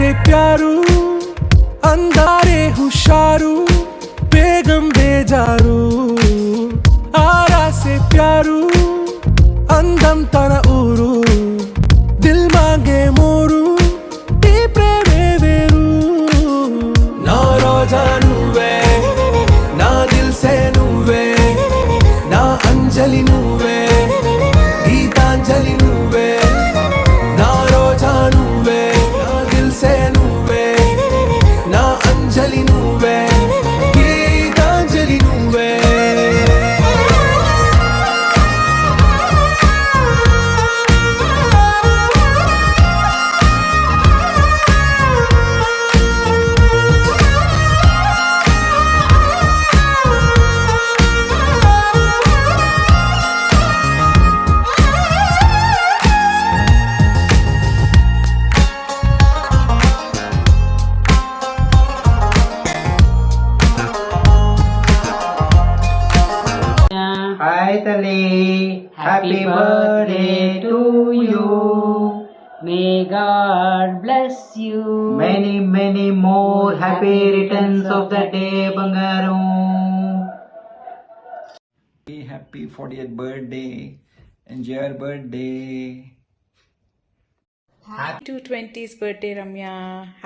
से प्यारू अंदारे हुशारू बेगम बेजारू आरा से प्यारू అందం తన ఊరు దిల్ మాంగే మోరు ఈ ప్రేమే వేరు నా రోజా నువ్వే నా దిల్ సే నువ్వే నా అంజలి నువ్వే గీతాంజలి నువ్వే నా రోజా నువ్వే నా దిల్ సే నువ్వే నా అంజలి నువ్వే గీతాంజలి నువ్వే Hi Tali, happy birthday to you. May God bless you. Many more happy returns of the day, Bangaru. Happy 40th birthday. Enjoy your birthday. Happy 220th birthday, Ramya.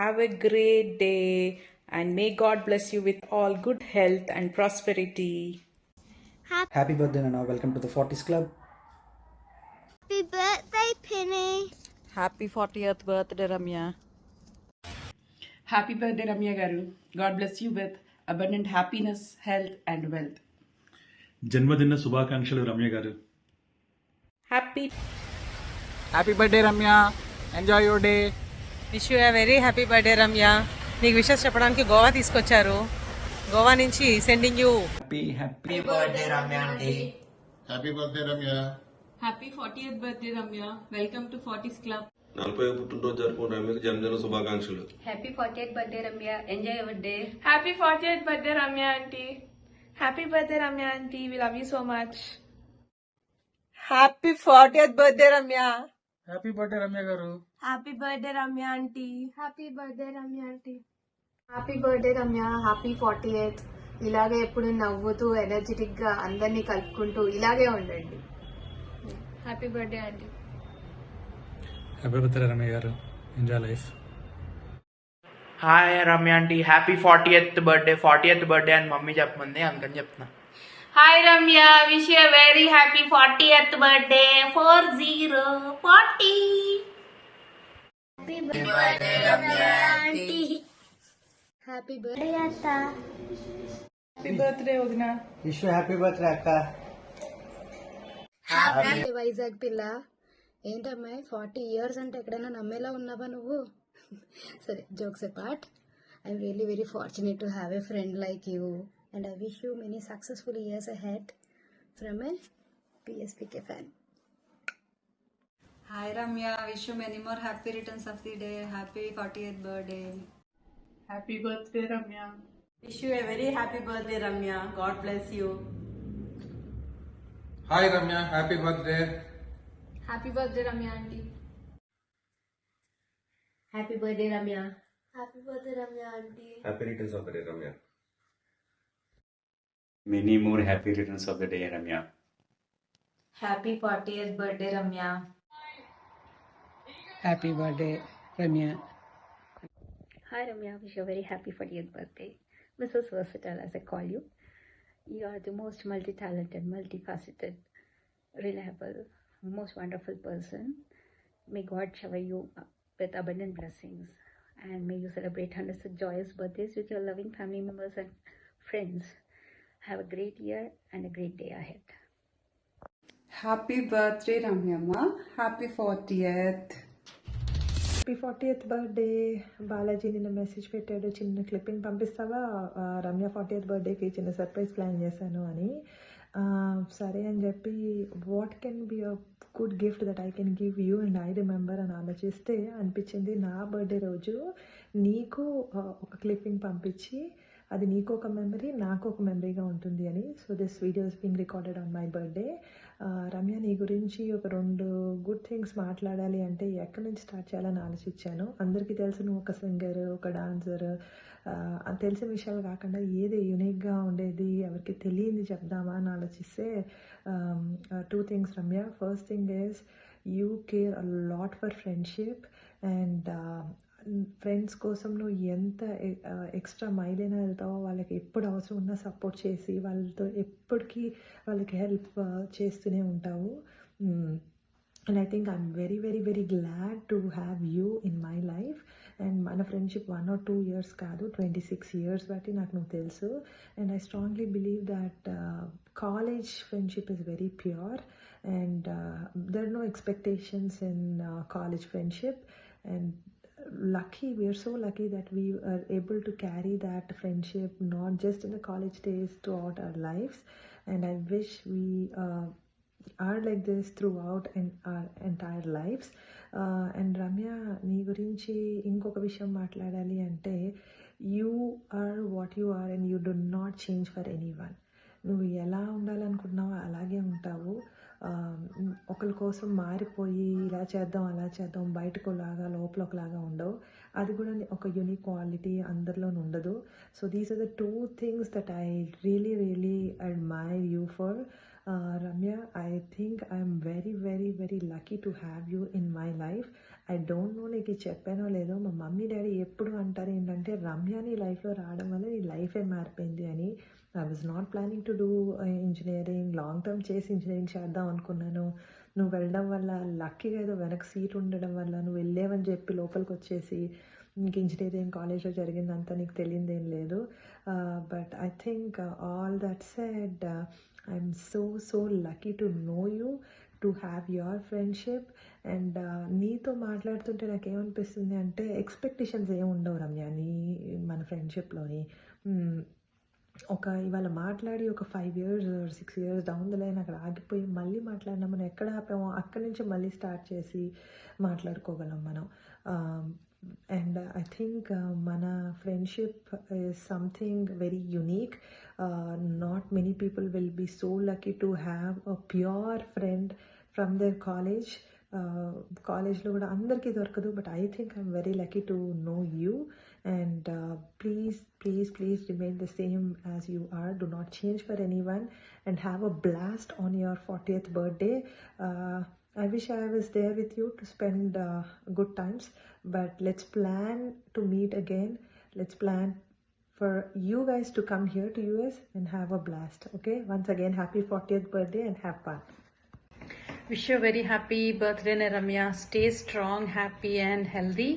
Have a great day and may God bless you with all good health and prosperity. Happy birthday, Nana. Welcome to the 40s Club. Happy birthday, Penny. Happy 40th birthday, Ramya. Happy birthday, Ramya Garu. God bless you with abundant happiness, health, and wealth. జన్మదిన శుభాకాంక్షలు రమ్య గారు. Happy birthday, Ramya. Enjoy your day. Wish you very happy birthday Ramya. నీకు wishes చెప్పడానికి గోవా తీసుకొచ్చారు. గోవా నుంచి sending you. Happy birthday, Ramya aunty. Happy birthday, Ramya. Happy 40th birthday, Ramya. Welcome to 40s Club. 40వ పుట్టినరోజు జరుపుకున్న రమ్యకు జన్మదిన శుభాకాంక్షలు. Happy 40th birthday, Ramya. Enjoy your day. Happy 40th birthday, Ramya aunty. Happy birthday, Ramya aunty. We love you so much. Happy 40th birthday Ramya. Happy birthday, Ramya Garu. Happy birthday, Ramya aunty. Happy birthday, Ramya aunty. Happy birthday Ramya. Happy 40th. ఇలాగే ఎప్పుడు నవ్వుతూ energetic గా అందరినీ కలుపుకుంటూ ఇలాగే ఉండండి. Happy birthday, aunty. Happy birthday, Ramya garu. Enjoy life. Hi Ramya aunty. Happy 40th birthday అని mummy చెప్పమంది అందుకని చెప్తున్నా. Hi, Ramya. Wish you a very happy 40th birthday. 40. Happy birthday, Ramya aunty. Happy birthday, Atta. Happy birthday, Udna. Wish you happy birthday అక్క. Happy Vizag పిల్ల. ఏంటమ్మాయి 40 years అంటే ఎక్కడైనా నమ్మేలా ఉన్నావా నువ్వు? సరే, jokes apart. I'm really very fortunate to have a friend like you and I wish you many successful years ahead from a PSPK fan. Hi Ramya, wish you many more happy returns of the day. Happy 40th birthday. Happy birthday, Ramya. Wish you a very happy birthday, Ramya. God bless you. Hi, Ramya. Happy birthday. Happy birthday, Ramya aunty. Happy birthday, Ramya. Happy birthday, Ramya aunty. Happy returns of the day Ramya. Many more happy returns of the day, Ramya. Happy 40th birthday, Ramya. Happy birthday, Ramya. Hi, Ramya. Wish you a very happy 40th birthday. Mrs. Versatile, as I call you. You are the most multi-talented, multifaceted, reliable, most wonderful person. May God shower you with abundant blessings. And may you celebrate hundreds of joyous birthdays with your loving family members and friends. Have a great year and a great day ahead. Happy birthday, Ramya ma. Happy 40th. Happy 40th birthday. Balaji నిన్న message పెట్టాడు, చిన్న clipping పంపిస్తావా, Ramya 40th బర్త్డేకి చిన్న surprise plan చేశాను అని. సరే అని చెప్పి what can be a good gift that I can give you and I remember అని ఆలోచిస్తే అనిపించింది నా బర్త్డే రోజు నీకు ఒక క్లిప్పింగ్ పంపించి అది నీకు ఒక మెమరీ, నాకు ఒక మెమరీగా ఉంటుంది అని. So this video is being recorded on my birthday. Ramya, నీ గురించి ఒక 2 గుడ్ థింగ్స్ మాట్లాడాలి అంటే ఎక్కడి నుంచి స్టార్ట్ చేయాలని ఆలోచించాను. అందరికీ తెలుసు నువ్వు ఒక సింగర్, ఒక డాన్సర్, తెలిసిన విషయాలు కాకుండా ఏది యూనిక్గా ఉండేది ఎవరికి తెలియంది చెప్దామా అని ఆలోచిస్తే 2 things Ramya. First thing is you care a lot for friendship and friends కోసం నువ్వు ఎంత ఎక్స్ట్రా మైల్ అయినా వెళ్తావో, వాళ్ళకి ఎప్పుడు అవసరం ఉన్నా సపోర్ట్ చేసి వాళ్ళతో ఎప్పటికీ వాళ్ళకి హెల్ప్ చేస్తూనే ఉంటావు. And I think I'm very very very glad to have you in my life. And మన ఫ్రెండ్షిప్ 1 or 2 years కాదు, 26 years బట్టి నాకు నువ్వు తెలుసు. And I strongly believe that college friendship is very pure and there are no expectations in college friendship. And we are so lucky that we are able to carry that friendship not just in the college days, throughout our lives. And I wish we are like this throughout in our entire lives. And Ramya, నీ గురించి ఇంకొక విషయం మాట్లాడాలి అంటే, you are what you are and you do not change for anyone. నువ్వు ఎలా ఉండాలనుకుంటున్నావో అలాగే ఉంటావు. ఒకరి కోసం మారిపోయి ఇలా చేద్దాం అలా చేద్దాం, బయటకు ఒకలాగా లోపల ఒకలాగా ఉండవు. అది కూడా ఒక యూనిక్ క్వాలిటీ అందరిలోనూ ఉండదు. So these are the 2 things that I really really admire you for. Ramya, I think I am very very very lucky to have you in my life. I don't know నీకు చెప్పానో లేదో, మా mummy daddy ఎప్పుడు అంటారు ఏంటంటే, రమ్య నీ లైఫ్లో రావడం వల్ల నీ లైఫే మారిపోయింది అని. I was not planning to do engineering, long term చేసి ఇంజనీరింగ్ చేద్దాం అనుకున్నాను. నువ్వు వెళ్ళడం వల్ల, లక్కీగా ఏదో వెనక సీట్ ఉండడం వల్ల నువ్వు వెళ్ళేవని చెప్పి లోపలికి వచ్చేసి నీకు ఇంజనీరింగ్ కాలేజ్లో జరిగిందంతా నీకు తెలియదేం లేదు. But I think all that said, I'm so lucky to know you, to have your friendship. And నీతో మాట్లాడుతుంటే నాకేమనిపిస్తుంది అంటే, ఎక్స్పెక్టేషన్స్ ఏమి ఉండవు రమ్య మన ఫ్రెండ్షిప్లోని. ఇవాళ మాట్లాడి ఒక 5 years or 6 years down the line అక్కడ ఆగిపోయి మళ్ళీ మాట్లాడినా మనం ఎక్కడ ఆపామో అక్కడి నుంచి మళ్ళీ స్టార్ట్ చేసి మాట్లాడుకోగలం మనం. అండ్ ఐ థింక్ మన friendship is something very unique. Not many people will be so lucky to have a pure friend from there college. కాలేజ్లో కూడా అందరికీ దొరకదు, but I think I'm very lucky to know you. And please remain the same as you are. Do not change for anyone and have a blast on your 40th birthday. I wish I was there with you to spend good times, but let's plan to meet again. Let's plan for you guys to come here to US and have a blast. Okay, once again, happy 40th birthday and have fun. Wish you a very happy birthday, Ramya. Stay strong, happy and healthy.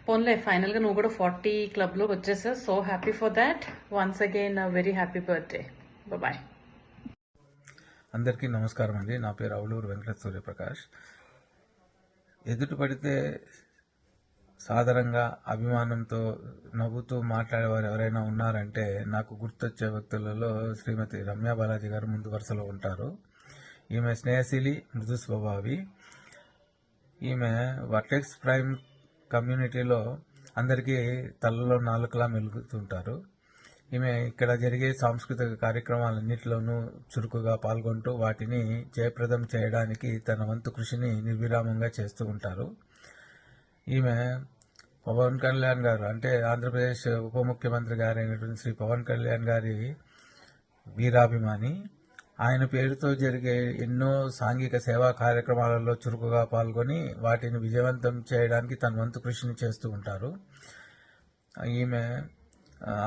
పోన్లే, ఫైనల్గా నువ్వు కూడా 40 క్లబ్లో వచ్చేసా. So happy for that. Once again very happy birthday. Bye. అందరికీ నమస్కారం అండి. నా పేరు అవులూరు వెంకట సూర్యప్రకాష్. ఎదుటి పడితే సాధారణంగా అభిమానంతో నవ్వుతూ మాట్లాడేవారు ఎవరైనా ఉన్నారంటే నాకు గుర్తొచ్చే వ్యక్తులలో శ్రీమతి రమ్య బాలాజీ గారు ముందు వరుసలో ఉంటారు. ఈమె స్నేహశీలి, మృదు స్వభావి. ఈమె వర్టెక్స్ ప్రైమ్ కమ్యూనిటీలో అందరికీ తలలో నాలుకలా మెలుగుతుంటారు. ఈమె ఇక్కడ జరిగే సాంస్కృతిక కార్యక్రమాలన్నింటిలోనూ చురుకుగా పాల్గొంటూ వాటిని జయప్రదం చేయడానికి తన వంతు కృషిని నిర్విరామంగా చేస్తూ ఉంటారు. ఈమె పవన్ కళ్యాణ్ గారు, అంటే ఆంధ్రప్రదేశ్ ఉప ముఖ్యమంత్రి గారైనటువంటి శ్రీ పవన్ కళ్యాణ్ గారి వీరాభిమాని. ఆయన పేరుతో జరిగే ఎన్నో సాంఘిక సేవా కార్యక్రమాలలో చురుకుగా పాల్గొని వాటిని విజయవంతం చేయడానికి తన వంతు కృషిని చేస్తూ ఉంటారు. ఈమె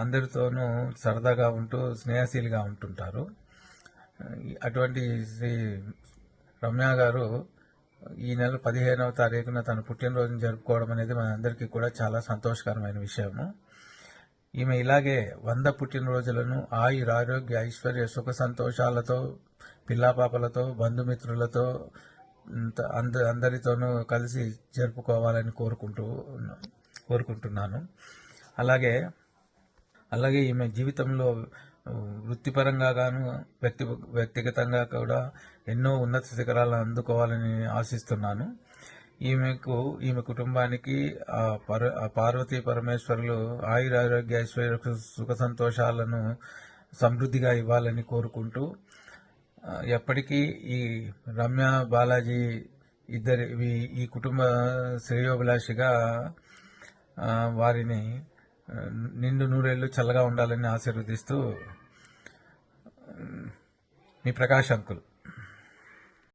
అందరితోనూ సరదాగా ఉంటూ స్నేహశీలిగా ఉంటుంటారు. అటువంటి శ్రీ రమ్య గారు ఈ నెల 15వ తారీఖున తన పుట్టినరోజును జరుపుకోవడం అనేది మనందరికీ కూడా చాలా సంతోషకరమైన విషయము. ఈమె ఇలాగే 100 పుట్టినరోజులను ఆరోగ్య ఐశ్వర్య సుఖ సంతోషాలతో, పిల్లాపాపలతో, బంధుమిత్రులతో అందరితోనూ కలిసి జరుపుకోవాలని కోరుకుంటున్నాను. అలాగే ఈమె జీవితంలో వృత్తిపరంగా గాను వ్యక్తిగతంగా కూడా ఎన్నో ఉన్నత శిఖరాలను అందుకోవాలని ఆశిస్తున్నాను. ఈమె కుటుంబానికి పార్వతీ పరమేశ్వరులు ఆరోగ్య ఐశ్వర్య సుఖ సంతోషాలను సమృద్ధిగా ఇవ్వాలని కోరుకుంటూ ఎప్పటికీ ఈ రమ్య బాలాజీ ఇద్దరి ఈ కుటుంబ శ్రేయోభిలాషిగా వారిని నిండు నూరేళ్లు చల్లగా ఉండాలని ఆశీర్వదిస్తూ మీ ప్రకాష్ అంకుల్.